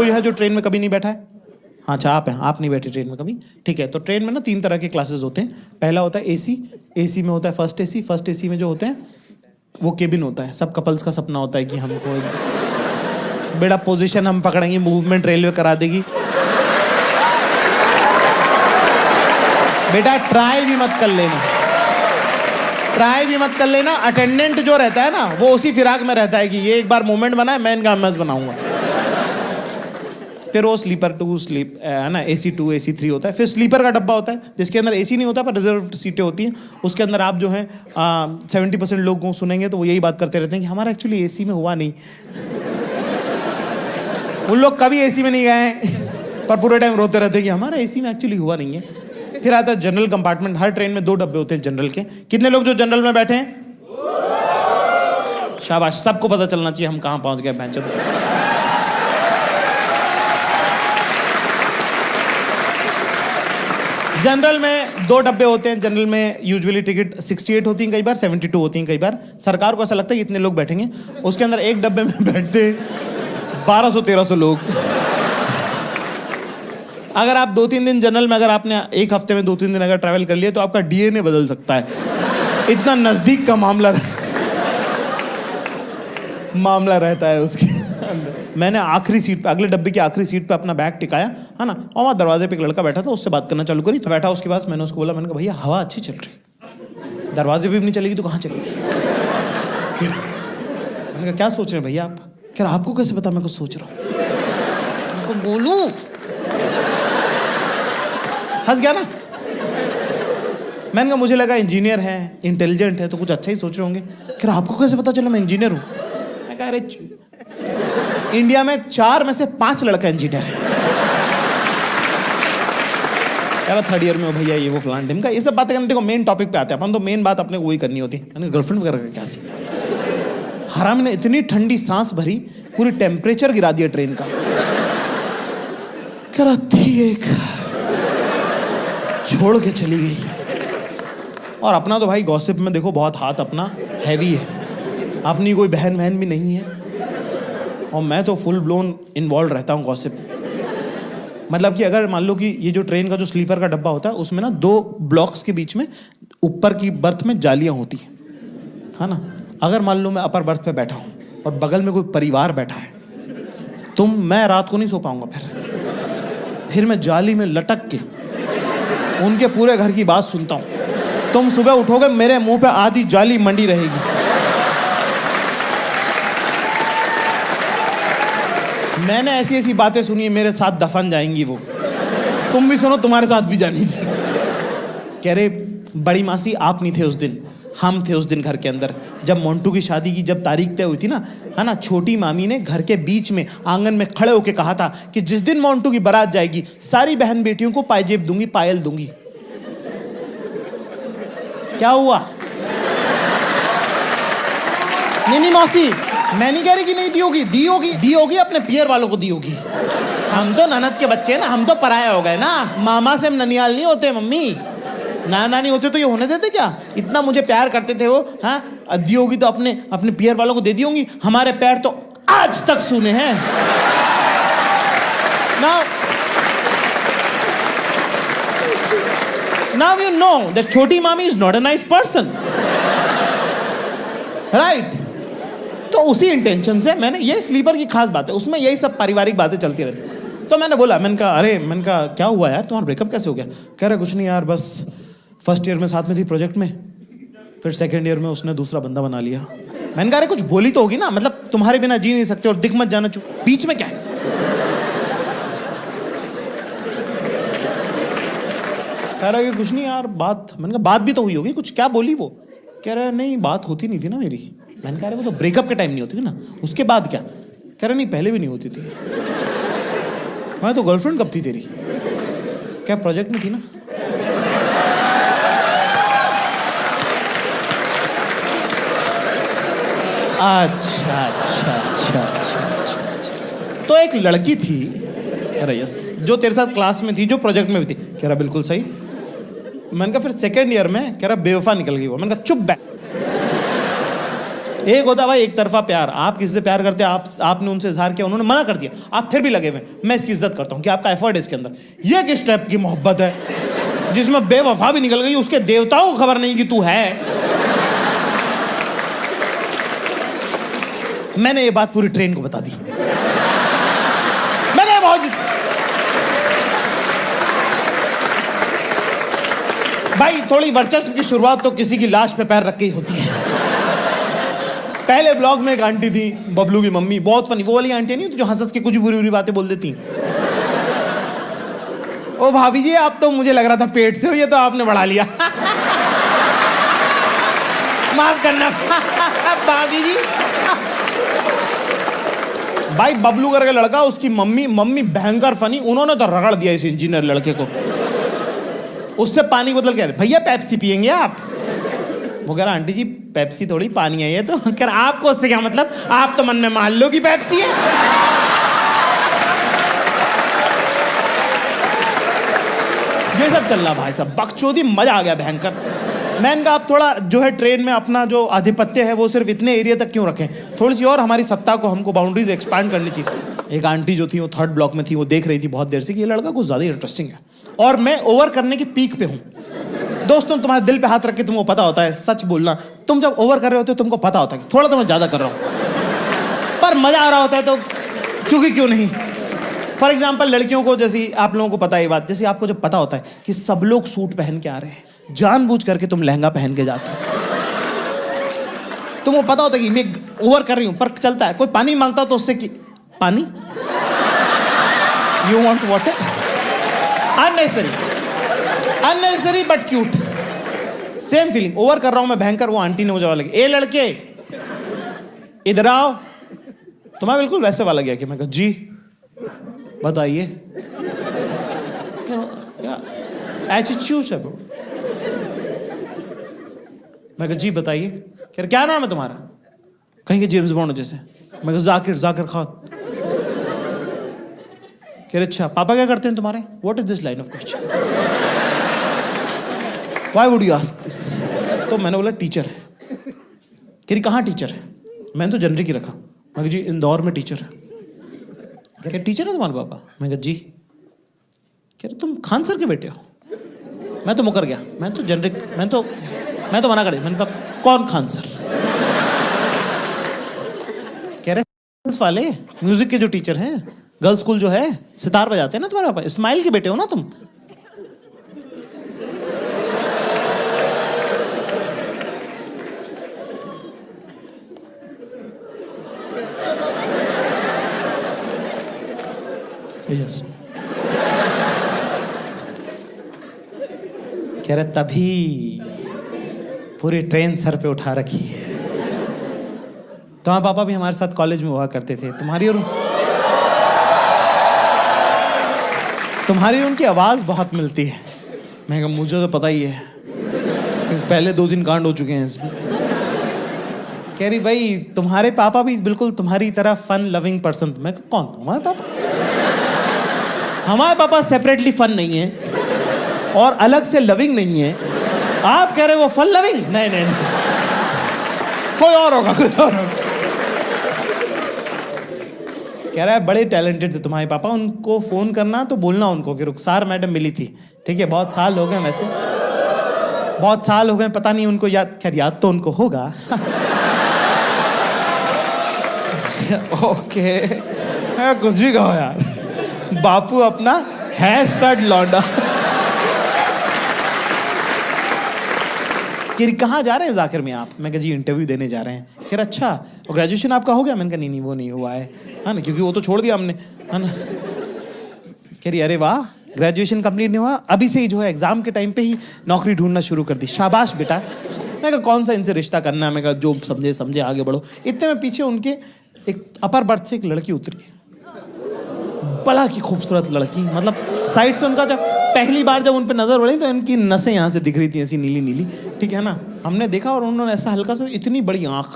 कोई है जो ट्रेन में कभी नहीं बैठा है? हाँ अच्छा, आप हैं, आप नहीं बैठे ट्रेन में कभी, ठीक है। तो ट्रेन में ना 3 तरह के क्लासेस होते हैं। पहला होता है एसी, एसी में होता है फर्स्ट एसी। फर्स्ट एसी में जो होते हैं वो केबिन होता है। सब कपल्स का सपना होता है कि हमको बेड़ा पोजीशन हम पकड़ेंगे, मूवमेंट रेलवे करा देगी। बेटा ट्राई भी मत कर लेना, ट्राई भी मत कर लेना। अटेंडेंट जो रहता है ना वो उसी फिराक में रहता है कि ये एक बार मूवमेंट बनाए, मैं इनका एमएस बनाऊंगा। फिर वो स्लीपर 2 स्लीप है ना, AC 2 AC 3 होता है। फिर स्लीपर का डब्बा होता है जिसके अंदर AC नहीं होता पर रिजर्व सीटें होती हैं। उसके अंदर आप जो है 70% लोग को सुनेंगे तो वो यही बात करते रहते हैं कि हमारा एक्चुअली AC में हुआ नहीं। उन लोग कभी AC में नहीं गए हैं पर पूरे टाइम रोते रहते हैं कि हमारा AC में एक्चुअली हुआ नहीं है। फिर आता है जनरल कंपार्टमेंट। हर ट्रेन में 2 डब्बे होते हैं जनरल के। कितने लोग जो जनरल में बैठे हैं? शाबाश, सबको पता चलना चाहिए हम कहाँ पहुंच गए बेंच। जनरल में 2 डब्बे होते हैं। जनरल में यूजुअली टिकट 68 होती हैं, कई बार 72 होती हैं। कई बार सरकार को ऐसा लगता है कि इतने लोग बैठेंगे। उसके अंदर एक डब्बे में बैठते 1200-1300 लोग। अगर आप 2-3 दिन जनरल में, अगर आपने एक हफ्ते में 2-3 दिन अगर ट्रैवल कर लिया तो आपका DNA बदल सकता है। इतना नजदीक का मामला रहता है उसके अंदर। मैंने आखिरी सीट पे, अगले डब्बे की आखिरी सीट पे अपना बैग टिकाया है ना, और वहाँ दरवाजे पे एक लड़का बैठा था, उससे बात करना चालू करी। तो बैठा, उसके बाद मैंने उसको बोला, मैंने कहा भैया हवा अच्छी चल रही, दरवाजे पे भी नहीं चलेगी तो कहाँ चलेगी? मैंने कहा क्या सोच रहे हैं भैया आप? कह रहा आपको कैसे पता मैं कुछ सोच रहा हूँ? उनको बोलूं, फंस गया ना। मैंने कहा मुझे लगा इंजीनियर है, इंटेलिजेंट है तो कुछ अच्छा ही सोच रहे होंगे। कह रहा आपको कैसे पता चला मैं इंजीनियर हूँ? मैं कहा अरे इंडिया में 4 में से 5 लड़का इंजीनियर है। कह रहा 3rd ईयर में हो भैया, ये वो फलान ढिमका, ये सब बातें करने। देखो मेन टॉपिक पे आते हैं अपन, तो मेन बात अपने को वही करनी होती है। मैंने गर्लफ्रेंड वगैरह का क्या सीन है? हराम ने इतनी ठंडी सांस भरी, पूरी टेम्परेचर गिरा दिया ट्रेन का। कह रहा थी एक, छोड़ के चली गई। और अपना तो भाई गॉसिप में देखो बहुत हाथ अपना हैवी है, अपनी कोई बहन भी नहीं है, और मैं तो फुल ब्लोन इन्वॉल्व रहता हूँ गॉसिप में। मतलब कि अगर मान लो कि ये जो ट्रेन का जो स्लीपर का डब्बा होता है उसमें ना 2 ब्लॉक्स के बीच में ऊपर की बर्थ में जालियाँ होती हैं, है ना। अगर मान लो मैं अपर बर्थ पे बैठा हूँ और बगल में कोई परिवार बैठा है तो मैं रात को नहीं सो पाऊंगा। फिर मैं जाली में लटक के उनके पूरे घर की बात सुनता हूँ। तुम सुबह उठोगे मेरे मुंह पे आधी जाली मंडी रहेगी। मैंने ऐसी ऐसी बातें सुनी है, मेरे साथ दफन जाएंगी वो। तुम भी सुनो, तुम्हारे साथ भी जानी चाहिए। कह रहे बड़ी मासी आप नहीं थे उस दिन, हम थे उस दिन घर के अंदर। जब मोंटू की शादी की जब तारीख तय हुई थी ना, है ना, छोटी मामी ने घर के बीच में आंगन में खड़े होके कहा था कि जिस दिन मोंटू की बारात जाएगी सारी बहन बेटियों को पायजेब दूंगी, पायल दूंगी। क्या हुआ? नहीं मौसी, मैं नहीं कह रही कि नहीं दी होगी, दी होगी अपने पियर वालों को दी होगी। हम तो ननद के बच्चे हैं ना, हम तो पराया हो गए ना। मामा से हम ननियाल नहीं होते मम्मी, नानी होते तो ये होने देते क्या? इतना मुझे प्यार करते थे वो। हाँ, दी होगी तो अपने पियर वालों को दे दी होंगी। हमारे पैर तो आज तक सूने हैं ना। Now you know that छोटी मामी is not a nice person, right? तो उसी इंटेंशन से मैंने, ये स्लीपर की खास बात है, उसमें यही सब पारिवारिक बातें चलती रहती। तो मैंने बोला, मैंने कहा क्या हुआ यार, तुम्हारा ब्रेकअप कैसे हो गया? कह रहा कुछ नहीं यार, बस फर्स्ट ईयर में साथ में थी प्रोजेक्ट में, फिर सेकेंड ईयर में उसने दूसरा बंदा बना लिया। मैंने कहा अरे कुछ बोली तो होगी ना, मतलब तुम्हारे बिना जी नहीं सकते और दिख मत जाना, बीच में क्या है? कह रहा कि कुछ नहीं यार बात। मैंने कहा बात भी तो हुई होगी कुछ, क्या बोली वो? कह रहा नहीं बात होती नहीं थी ना मेरी। मैंने कहा वो तो ब्रेकअप के टाइम नहीं होती थी ना, उसके बाद क्या? कह रहा नहीं पहले भी नहीं होती थी। मैं तो गर्लफ्रेंड कब थी तेरी? क्या प्रोजेक्ट में थी ना। अच्छा। तो एक लड़की थी, कह रहा यस, जो तेरे साथ क्लास में थी, जो प्रोजेक्ट में भी थी। कह रहा बिल्कुल सही। मैंने कहा फिर सेकेंड ईयर में? कह रहा बेवफा निकल गई वो। मैंने कहा चुप बैठ, एक होता है भाई एक तरफा प्यार, आप किसी से प्यार करते हैं, आपने उनसे इजहार किया, उन्होंने मना कर दिया, आप फिर भी लगे हुए, मैं इसकी इज्जत करता हूँ कि आपका एफर्ट है इसके अंदर। ये किस टाइप की मोहब्बत है जिसमें बेवफा भी निकल गई, उसके देवताओं को खबर नहीं कि तू है। मैंने ये बात पूरी ट्रेन को बता दी। मैंने बहुत भाई थोड़ी वर्चस्व की शुरुआत तो किसी की लाश पे पैर रख के ही होती है। पहले ब्लॉग में एक आंटी थी, बबलू की मम्मी, बहुत फनी, वो वाली आंटी नहीं जो हंस के कुछ बुरी बुरी बातें बोल देती। ओ भाभी जी आप तो मुझे लग रहा था पेट से हो, ये तो आपने बढ़ा लिया। माफ करना भाभी जी। भाई बबलू करके लड़का, उसकी मम्मी भयंकर फनी, उन्होंने तो रगड़ दिया इस इंजीनियर लड़के को। उससे पानी बोतल कह रहे भैया पेप्सी पियेंगे आप? वो कह रहा आंटी जी पेप्सी थोड़ी पानी है ये तो। कह रहा आपको उससे क्या मतलब, आप तो मन में मान लो कि पेप्सी है। ये सब चल रहा भाई साहब, बकचोदी, मजा आ गया भयंकर। मैंने कहा आप थोड़ा जो है ट्रेन में अपना जो आधिपत्य है वो सिर्फ इतने एरिया तक क्यों रखें, थोड़ी सी और हमारी सत्ता को, हमको बाउंड्रीज एक्सपांड करनी चाहिए। एक आंटी जो थी वो 3rd ब्लॉक में थी, वो देख रही थी बहुत देर से कि ये लड़का कुछ ज्यादा इंटरेस्टिंग है और मैं ओवर करने की पीक पे हूँ। दोस्तों तुम्हारे दिल पे हाथ रख के तुमको पता होता है, सच बोलना, तुम जब ओवर कर रहे होते हो तुमको पता होता है कि थोड़ा तो मैं ज्यादा कर रहा हूँ, पर मजा आ रहा होता है तो क्योंकि क्यों नहीं। फॉर एग्जाम्पल लड़कियों को, जैसे आप लोगों को पता है ये बात, जैसे आपको जब पता होता है कि सब लोग सूट पहन के आ रहे हैं, जानबूझ करके तुम लहंगा पहन के जाते हो। तुमको पता होता है कि मैं ओवर कर रही हूं, पर चलता है। कोई पानी मांगता तो उससे कि पानी, you want water, unnecessary but cute. Same feeling, over कर रहा हूं मैं भयंकर। वो आंटी ने मुझे वाला ए लड़के इधर आओ, तुम्हें बिल्कुल वैसे वाला गया कि मैं कहा जी बताइए, एटीट्यूड है ब्रो। मैं कहा जी बताइए। कह रहे क्या नाम है तुम्हारा? कहीं के जेम्स बॉन्ड जैसे। मैं कहा जाकिर खान। कह रहे अच्छा पापा क्या करते हैं तुम्हारे? What is this line of question, why would you ask this? तो मैंने बोला टीचर है। कह रही कहाँ टीचर है? मैंने तो जनरिक ही रखा। मैं कहा जी इंदौर में टीचर है। कह रहे टीचर है तुम्हारे पापा? मैं कहा जी। कह रहे तुम खान सर के बेटे हो? मैं तो मुकर गया, मैं तो जनरिक, मैं तो मना कर दिया। मैंने कहा कौन खान सर? कह रहे वाले म्यूजिक के जो टीचर हैं, गर्ल्स स्कूल जो है, सितार बजाते हैं ना तुम्हारे पापा, इस्माइल के बेटे हो ना तुम? यस। कह रहे तभी पूरी ट्रेन सर पे उठा रखी है। तुम्हारे पापा भी हमारे साथ कॉलेज में हुआ करते थे। तुम्हारी उनकी आवाज बहुत मिलती है। मैं कहा मुझे तो पता ही है, पहले 2 दिन कांड हो चुके हैं इसमें। कह रही भाई तुम्हारे पापा भी बिल्कुल तुम्हारी तरह फन लविंग पर्सन। मैं कहा कौन? हमारे पापा? हमारे पापा सेपरेटली फन नहीं है और अलग से लविंग नहीं है। आप कह रहे हो वो फन लविंग? नहीं, कोई और होगा। कह रहा है बड़े टैलेंटेड थे तुम्हारे पापा, उनको फोन करना तो बोलना उनको कि रुखसार मैडम मिली थी। ठीक है, बहुत साल हो गए, वैसे बहुत साल हो गए, पता नहीं उनको याद, खैर याद तो उनको होगा। ओके कुछ भी कहो यार, बापू अपना है स्टड लौंडा। कहाँ जा रहे हैं जाकिर में आप? मैं कहा जी इंटरव्यू देने जा रहे हैं। कह रहा अच्छा, और ग्रेजुएशन आपका हो गया? मैंने कहा नहीं वो नहीं हुआ है ना, क्योंकि वो तो छोड़ दिया हमने, है ना। कह रही अरे वाह, ग्रेजुएशन कंप्लीट नहीं हुआ, अभी से ही जो है एग्जाम के टाइम पे ही नौकरी ढूंढना शुरू कर दी, शाबाश बेटा। मैं कहा कौन सा इनसे रिश्ता करना है? मैं कहा जो समझे आगे बढ़ो। इतने में पीछे उनके एक अपर बर्थ से एक लड़की उतरी, बड़ा की खूबसूरत लड़की, मतलब साइड से उनका जब पहली बार जब उन पे नजर पड़ी तो इनकी नसें यहाँ से दिख रही थी ऐसी नीली नीली, ठीक है ना। हमने देखा और उन्होंने ऐसा हल्का सा, इतनी बड़ी आंख,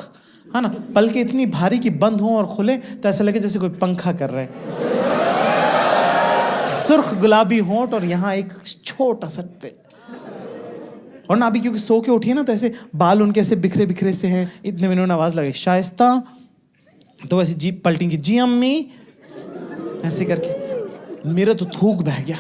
है ना, पलके इतनी भारी कि बंद हो और खुले तो ऐसा लगे जैसे कोई पंखा कर रहे, सुर्ख गुलाबी होंठ और यहाँ एक छोटा सा और ना अभी क्योंकि सो के उठी है ना, तो ऐसे बाल उनके ऐसे बिखरे बिखरे से हैं। इतने में उन्होंने आवाज लगाई, शाइस्ता। तो ऐसे जी पलटेंगी, जी अम्मी, ऐसे करके। मेरा तो थूक बह गया।